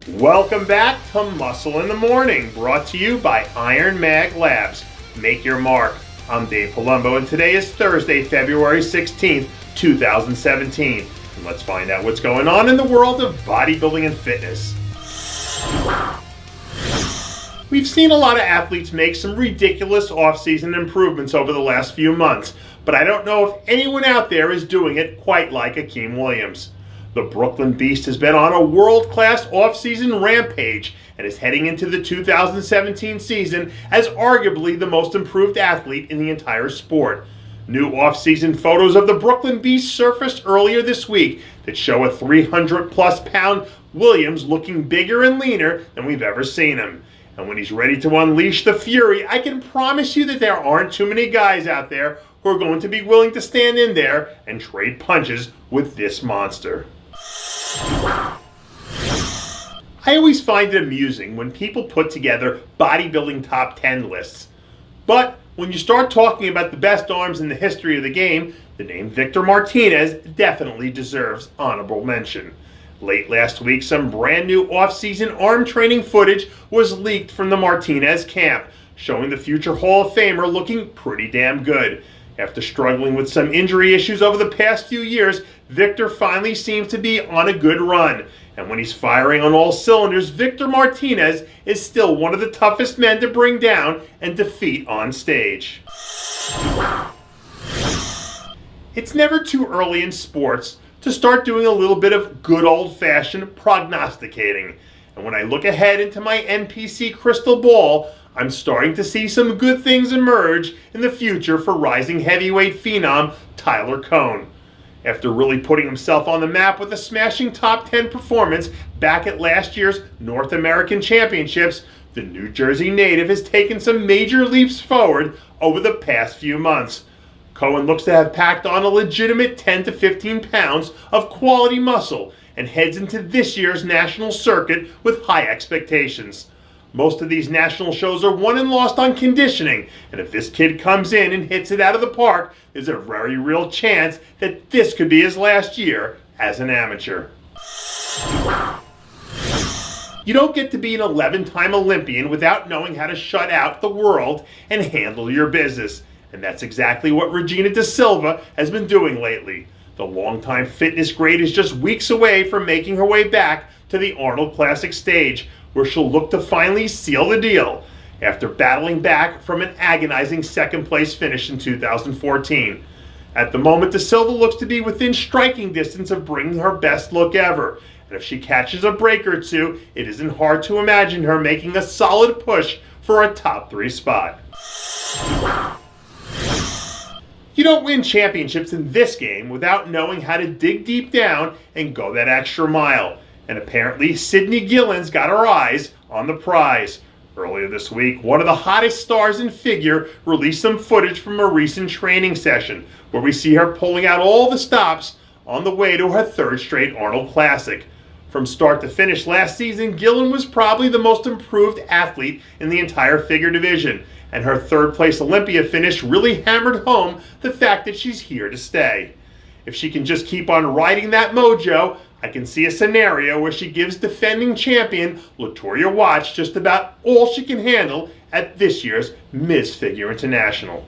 Welcome back to Muscle in the Morning, brought to you by IronMag Labs. Make your mark. I'm Dave Palumbo, and today is Thursday, February 16th, 2017. And let's find out what's going on in the world of bodybuilding and fitness. We've seen a lot of athletes make some ridiculous off-season improvements over the last few months, but I don't know if anyone out there is doing it quite like Akim Williams. The Brooklyn Beast has been on a world-class off-season rampage and is heading into the 2017 season as arguably the most improved athlete in the entire sport. New off-season photos of the Brooklyn Beast surfaced earlier this week that show a 300-plus pound Williams looking bigger and leaner than we've ever seen him. And when he's ready to unleash the fury, I can promise you that there aren't too many guys out there who are going to be willing to stand in there and trade punches with this monster. I always find it amusing when people put together bodybuilding top 10 lists. But when you start talking about the best arms in the history of the game, the name Victor Martinez definitely deserves honorable mention. Late last week, some brand new off-season arm training footage was leaked from the Martinez camp, showing the future Hall of Famer looking pretty damn good. After struggling with some injury issues over the past few years, Victor finally seems to be on a good run. And when he's firing on all cylinders, Victor Martinez is still one of the toughest men to bring down and defeat on stage. It's never too early in sports to start doing a little bit of good old-fashioned prognosticating. And when I look ahead into my NPC crystal ball, I'm starting to see some good things emerge in the future for rising heavyweight phenom Tyler Cohen. After really putting himself on the map with a smashing top 10 performance back at last year's North American Championships, the New Jersey native has taken some major leaps forward over the past few months. Cohen looks to have packed on a legitimate 10 to 15 pounds of quality muscle and heads into this year's national circuit with high expectations. Most of these national shows are won and lost on conditioning, and if this kid comes in and hits it out of the park, there's a very real chance that this could be his last year as an amateur. You don't get to be an 11-time Olympian without knowing how to shut out the world and handle your business, and that's exactly what Regina De Silva has been doing lately. The longtime fitness great is just weeks away from making her way back to the Arnold Classic stage, where she'll look to finally seal the deal after battling back from an agonizing second-place finish in 2014. At the moment, De Silva looks to be within striking distance of bringing her best look ever, and if she catches a break or two, it isn't hard to imagine her making a solid push for a top 3 spot. You don't win championships in this game without knowing how to dig deep down and go that extra mile. And apparently, Sydney Guillen's got her eyes on the prize. Earlier this week, one of the hottest stars in figure released some footage from a recent training session where we see her pulling out all the stops on the way to her 3rd straight Arnold Classic. From start to finish last season, Guillen was probably the most improved athlete in the entire figure division, and her 3rd-place Olympia finish really hammered home the fact that she's here to stay. If she can just keep on riding that mojo, I can see a scenario where she gives defending champion Latoya Watts just about all she can handle at this year's Ms. Figure International.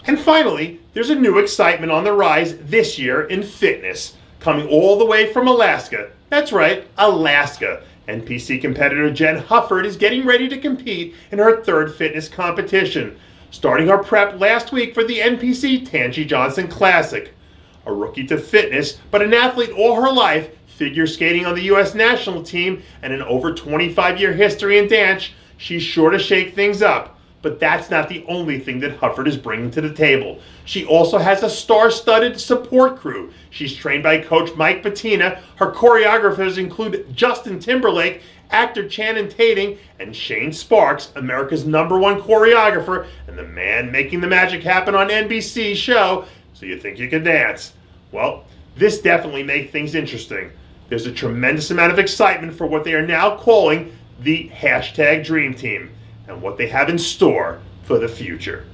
And finally, there's a new excitement on the rise this year in fitness, coming all the way from Alaska. That's right, Alaska. NPC competitor Jen Hufford is getting ready to compete in her 3rd fitness competition, starting her prep last week for the NPC Tangi Johnson Classic. A rookie to fitness, but an athlete all her life, figure skating on the U.S. national team, and an over 25-year history in dance, she's sure to shake things up. But that's not the only thing that Hufford is bringing to the table. She also has a star-studded support crew. She's trained by Coach Mike Bettina. Her choreographers include Justin Timberlake, actor Channing Tatum, and Shane Sparks, America's #1 choreographer, and the man making the magic happen on NBC's show, So You Think You Can Dance. Well, this definitely makes things interesting. There's a tremendous amount of excitement for what they are now calling the #Dream Team. and what they have in store for the future.